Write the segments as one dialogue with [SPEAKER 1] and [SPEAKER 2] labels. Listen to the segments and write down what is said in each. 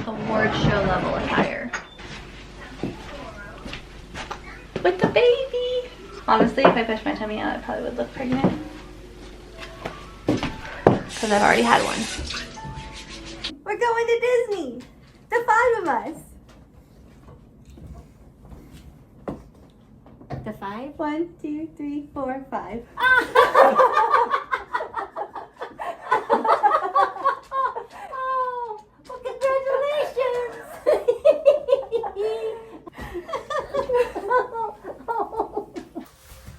[SPEAKER 1] award show level attire. With the baby! Honestly, if I pushed my tummy out, I probably would look pregnant. Because I've already had one.
[SPEAKER 2] We're going to Disney! The 5 of us! The 5? 1, 2, 3, 4, 5. Oh, well, congratulations!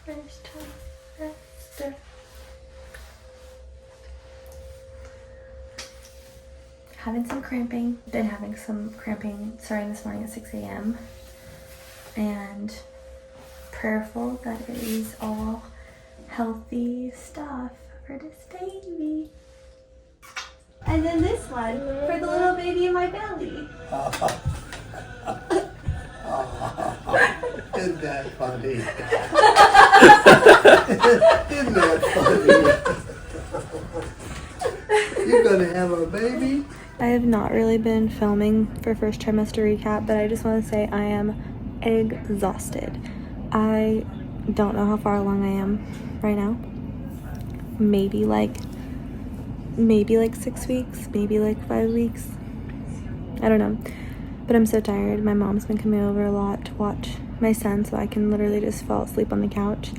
[SPEAKER 1] First trimester. Having some cramping. Been having some cramping starting this morning at 6 a.m. And prayerful that it is all healthy stuff for this baby.
[SPEAKER 2] And then this one for the little baby in my belly.
[SPEAKER 3] Isn't that funny? Isn't that funny? You're gonna have a baby?
[SPEAKER 1] I have not really been filming for first trimester recap, but I just want to say I am exhausted. I don't know how far along I am right now. Maybe like 6 weeks, maybe like 5 weeks. I don't know. But I'm so tired. My mom's been coming over a lot to watch my son, so I can literally just fall asleep on the couch.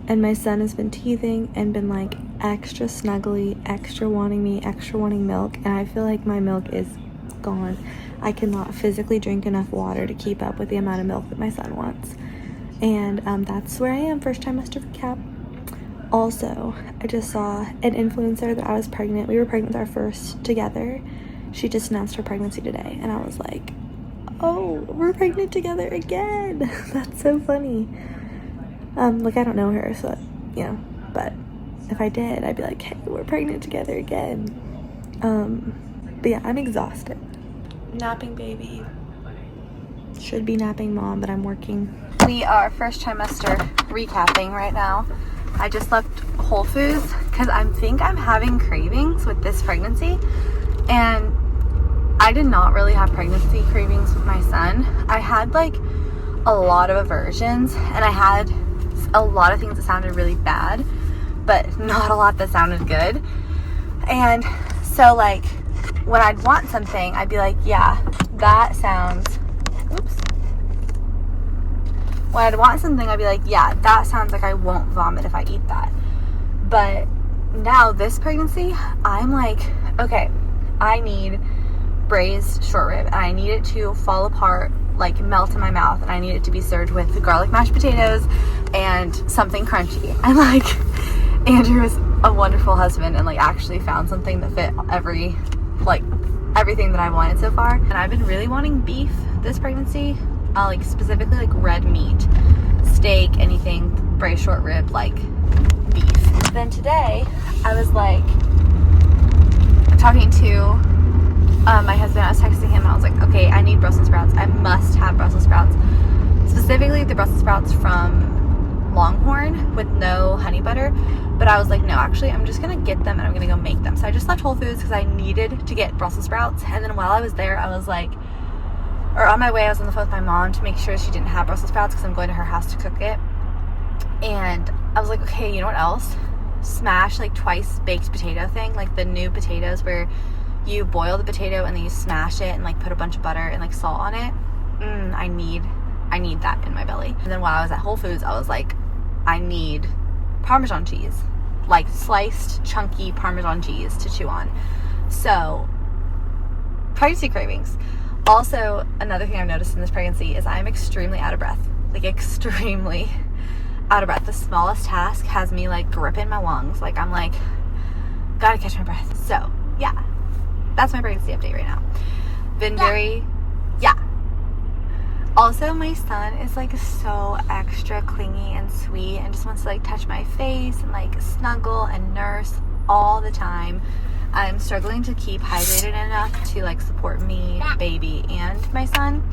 [SPEAKER 1] And my son has been teething and been like extra snuggly, extra wanting me, extra wanting milk. And I feel like my milk is gone. I cannot physically drink enough water to keep up with the amount of milk that my son wants. And that's where I am, first trimester recap. Also, I just saw an influencer that I was pregnant. We were pregnant with our first together. She just announced her pregnancy today. And I was like, oh, we're pregnant together again. That's so funny. Like, I don't know her, so, you know, but if I did, I'd be like, hey, we're pregnant together again. But yeah, I'm exhausted. Napping baby. Should be napping mom, but I'm working. We are first trimester recapping right now. I just left Whole Foods because I think I'm having cravings with this pregnancy. And I did not really have pregnancy cravings with my son. I had like a lot of aversions, and I had a lot of things that sounded really bad, but not a lot that sounded good. And so like when I'd want something, I'd be like, yeah, that sounds, oops. When I'd want something, I'd be like, yeah, that sounds like I won't vomit if I eat that. But now this pregnancy, I'm like, okay, I need braised short rib, and I need it to fall apart, like melt in my mouth, and I need it to be served with garlic mashed potatoes and something crunchy. And like, Andrew is a wonderful husband and like actually found something that fit everything that I wanted so far. And I've been really wanting beef this pregnancy, like specifically like red meat, steak, anything braised short rib, like beef. Then today I was like talking to my husband. I was texting him and I was like, okay, I need Brussels sprouts. I must have Brussels sprouts, specifically the Brussels sprouts from Longhorn with no honey butter. But I was like, no, actually I'm just gonna get them and I'm gonna go make them. So I just left Whole Foods because I needed to get Brussels sprouts. And then while I was there, I was like, or on my way, I was on the phone with my mom to make sure she didn't have Brussels sprouts because I'm going to her house to cook it. And I was like, okay, you know what else? Smash like twice baked potato thing, like the new potatoes where you boil the potato and then you smash it and like put a bunch of butter and like salt on it. I need that in my belly. And then while I was at Whole Foods, I was like, I need Parmesan cheese, like sliced chunky Parmesan cheese to chew on. So pregnancy cravings. Also, another thing I've noticed in this pregnancy is I'm extremely out of breath, like extremely out of breath. The smallest task has me like gripping my lungs, like I'm like, gotta catch my breath. So yeah, that's my pregnancy update right now. Been very, yeah. Also, my son is like so extra clingy and sweet and just wants to like touch my face and like snuggle and nurse all the time. I'm struggling to keep hydrated enough to like support me, baby, and my son.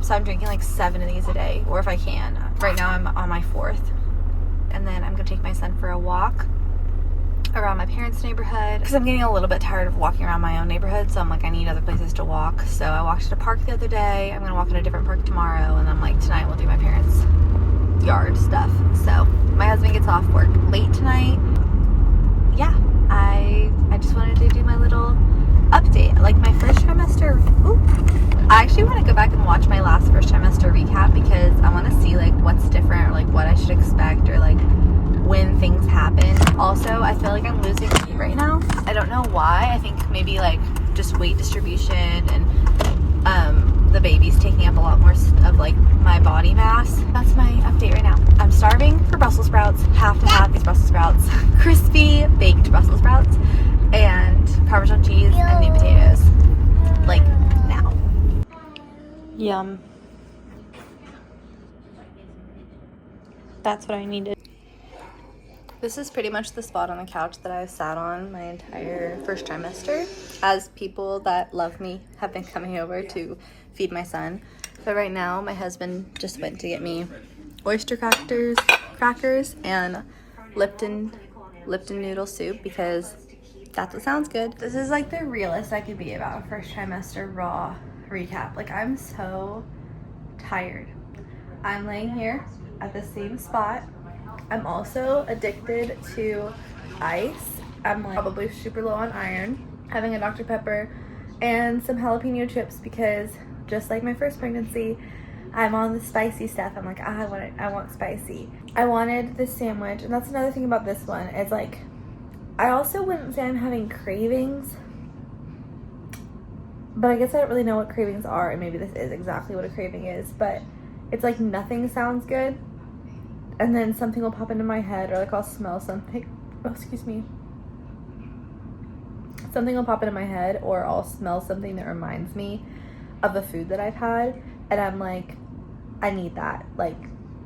[SPEAKER 1] So I'm drinking like 7 of these a day, or if I can. Right now I'm on my 4th. And then I'm gonna take my son for a walk around my parents' neighborhood because I'm getting a little bit tired of walking around my own neighborhood, so I'm like, I need other places to walk. So I walked at a park the other day. I'm gonna walk at a different park tomorrow, and I'm like, tonight we'll do my parents' yard stuff. So my husband gets off work late tonight. Yeah, I just wanted to do my little update. Like my first trimester, I actually want to go back and watch my last first trimester recap because I want to see like what's different or like what I should expect or like when things happen. Also, I feel like I'm losing weight right now. I don't know why. I think maybe like just weight distribution and the baby's taking up a lot more of like my body mass. That's my update right now. I'm starving for Brussels sprouts. Have to have these Brussels sprouts. Crispy baked Brussels sprouts and Parmesan cheese and meat potatoes. Like now. Yum. That's what I needed. This is pretty much the spot on the couch that I've sat on my entire first trimester, as people that love me have been coming over to feed my son. But right now, my husband just went to get me oyster crackers and Lipton noodle soup because that's what sounds good. This is like the realest I could be about a first trimester raw recap. Like, I'm so tired. I'm laying here at the same spot. I'm also addicted to ice. I'm like probably super low on iron. Having a Dr. Pepper and some jalapeno chips because just like my first pregnancy, I'm on the spicy stuff. I'm like, I want spicy. I wanted this sandwich, and that's another thing about this one. It's like, I also wouldn't say I'm having cravings, but I guess I don't really know what cravings are, and maybe this is exactly what a craving is, but it's like nothing sounds good. And then something will pop into my head, or like I'll smell something. Oh, excuse me. Something will pop into my head, or I'll smell something that reminds me of a food that I've had, and I'm like, I need that. Like,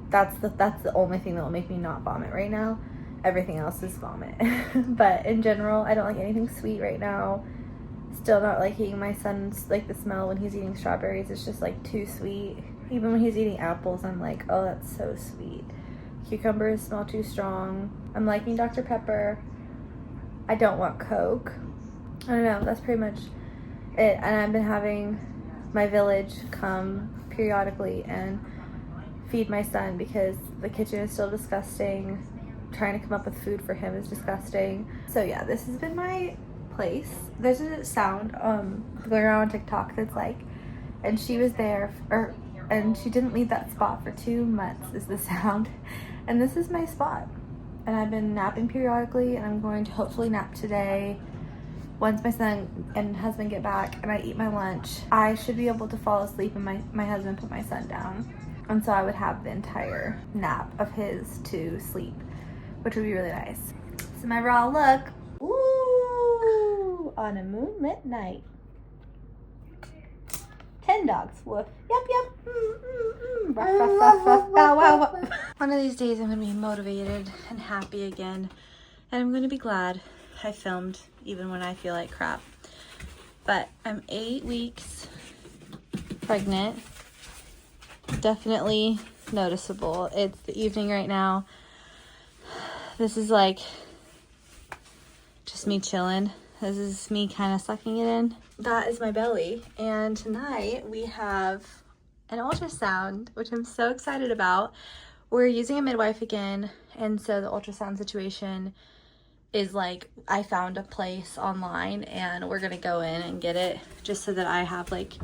[SPEAKER 1] that's the only thing that will make me not vomit right now. Everything else is vomit. But in general, I don't like anything sweet right now. Still not liking my son's, like, the smell when he's eating strawberries. It's just like too sweet. Even when he's eating apples, I'm like, oh, that's so sweet. Cucumbers smell too strong. I'm liking Dr. Pepper. I don't want Coke. I don't know, that's pretty much it. And I've been having my village come periodically and feed my son because the kitchen is still disgusting. Trying to come up with food for him is disgusting. So yeah, this has been my place. There's a sound going around on TikTok that's like, and she was there, and she didn't leave that spot for 2 months is the sound. And this is my spot. And I've been napping periodically, and I'm going to hopefully nap today. Once my son and husband get back and I eat my lunch, I should be able to fall asleep and my husband put my son down. And so I would have the entire nap of his to sleep, which would be really nice. So my raw look. Ooh, on a moonlit night. 10 dogs. Woof. Yep. Ruff, ruff, ruff, ruff. Bow, wow, wow. One of these days I'm going to be motivated and happy again. And I'm going to be glad I filmed even when I feel like crap. But I'm 8 weeks pregnant. Definitely noticeable. It's the evening right now. This is like just me chilling. This is me kind of sucking it in. That is my belly. And tonight we have an ultrasound, which I'm so excited about. We're using a midwife again. And so the ultrasound situation is like, I found a place online and we're going to go in and get it just so that I have like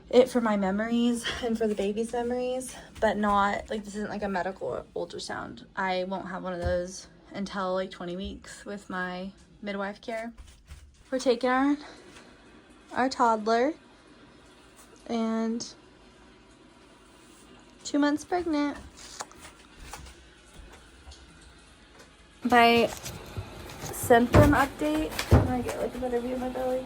[SPEAKER 1] it for my memories and for the baby's memories, but not like, this isn't like a medical ultrasound. I won't have one of those until like 20 weeks with my midwife care. We're taking our toddler, and 2 months pregnant. My symptom update, can I get like a better view of my belly?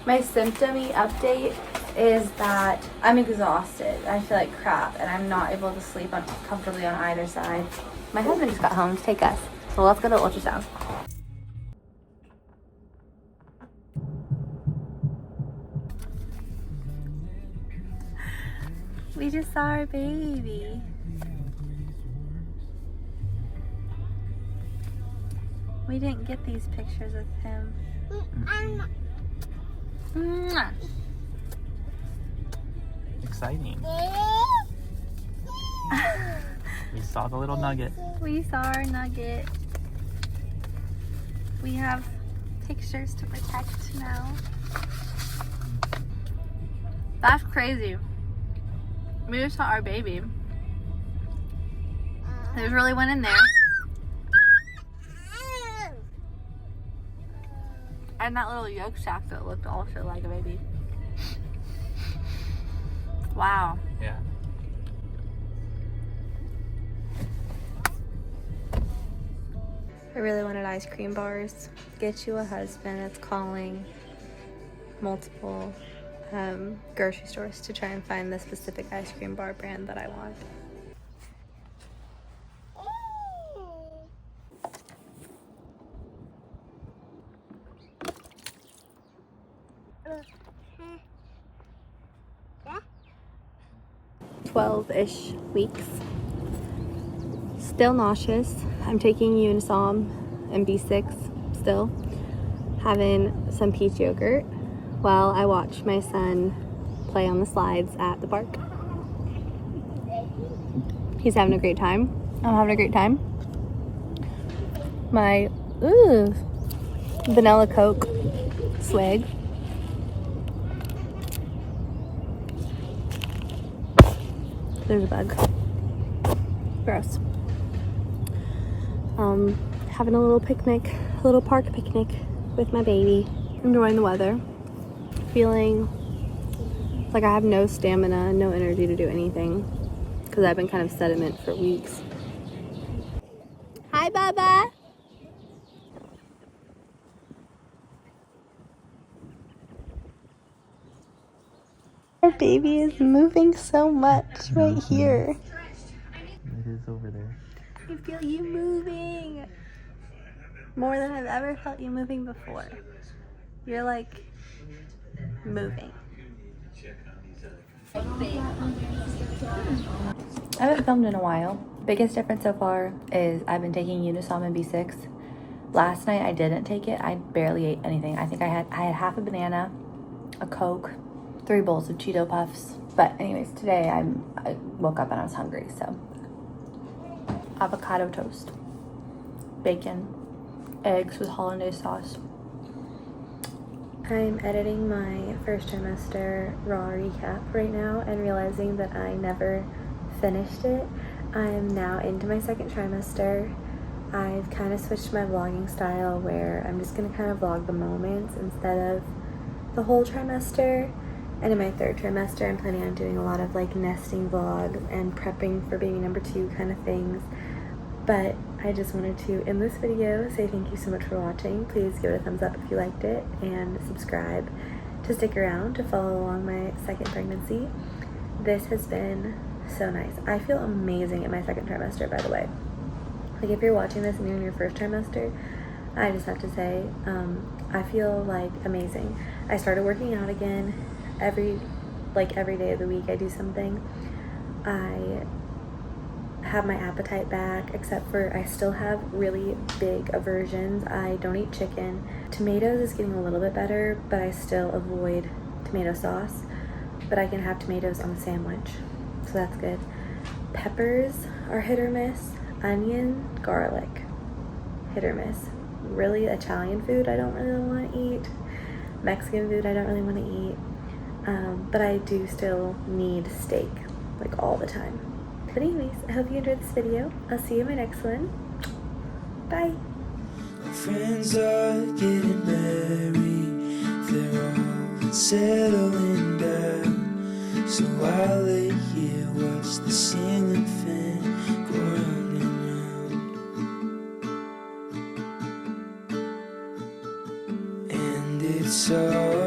[SPEAKER 1] My symptom-y update is that I'm exhausted. I feel like crap, and I'm not able to sleep comfortably on either side. My husband just got home to take us, so let's go to ultrasound. We just saw our baby. We didn't get these pictures with him. Mwah.
[SPEAKER 4] Exciting. We saw the little nugget.
[SPEAKER 1] We saw our nugget. We have pictures to protect now. That's crazy. We just saw our baby. There's really one in there. And that little yolk sac that looked also like a baby. Wow.
[SPEAKER 4] Yeah.
[SPEAKER 1] I really wanted ice cream bars. Get you a husband. It's calling multiple grocery stores to try and find the specific ice cream bar brand that I want. "12-ish weeks. Still nauseous. I'm taking Unisom and B6 still. Having some peach yogurt while I watch my son play on the slides at the park. He's having a great time. I'm having a great time. My vanilla Coke swig. There's a bug. Gross. Having a little picnic, a little park picnic with my baby. Enjoying the weather. Feeling like I have no stamina, no energy to do anything because I've been kind of sediment for weeks. Hi, Baba. Our baby is moving so much right here.
[SPEAKER 4] It is over there.
[SPEAKER 1] I feel you moving more than I've ever felt you moving before. You're like moving. I haven't filmed in a while. Biggest difference so far is I've been taking Unisom and B6. Last night I didn't take it. I barely ate anything. I think I had half a banana, a Coke, 3 bowls of Cheeto Puffs. But anyways, today I woke up and I was hungry, so avocado toast, bacon, eggs with hollandaise sauce. I'm editing my first trimester raw recap right now and realizing that I never finished it. I'm now into my second trimester. I've kind of switched my vlogging style where I'm just gonna kind of vlog the moments instead of the whole trimester. And in my third trimester, I'm planning on doing a lot of like nesting vlogs and prepping for baby number 2 kind of things. But I just wanted to, in this video, say thank you so much for watching. Please give it a thumbs up if you liked it and subscribe to stick around to follow along my second pregnancy. This has been so nice. I feel amazing in my second trimester, by the way. Like if you're watching this and you're in your first trimester, I just have to say, I feel like amazing. I started working out again. Every day of the week I do something. I have my appetite back, except for I still have really big aversions. I don't eat chicken. Tomatoes is getting a little bit better, but I still avoid tomato sauce. But I can have tomatoes on a sandwich, so that's good. Peppers are hit or miss. Onion, garlic, hit or miss. Really, Italian food I don't really want to eat. Mexican food I don't really want to eat. But I do still need steak, like all the time. But anyways, I hope you enjoyed this video. I'll see you in my next one. Bye.
[SPEAKER 5] My friends are getting married, they're all settling down. So I lay here, watch the ceiling fan go round and round. And it's all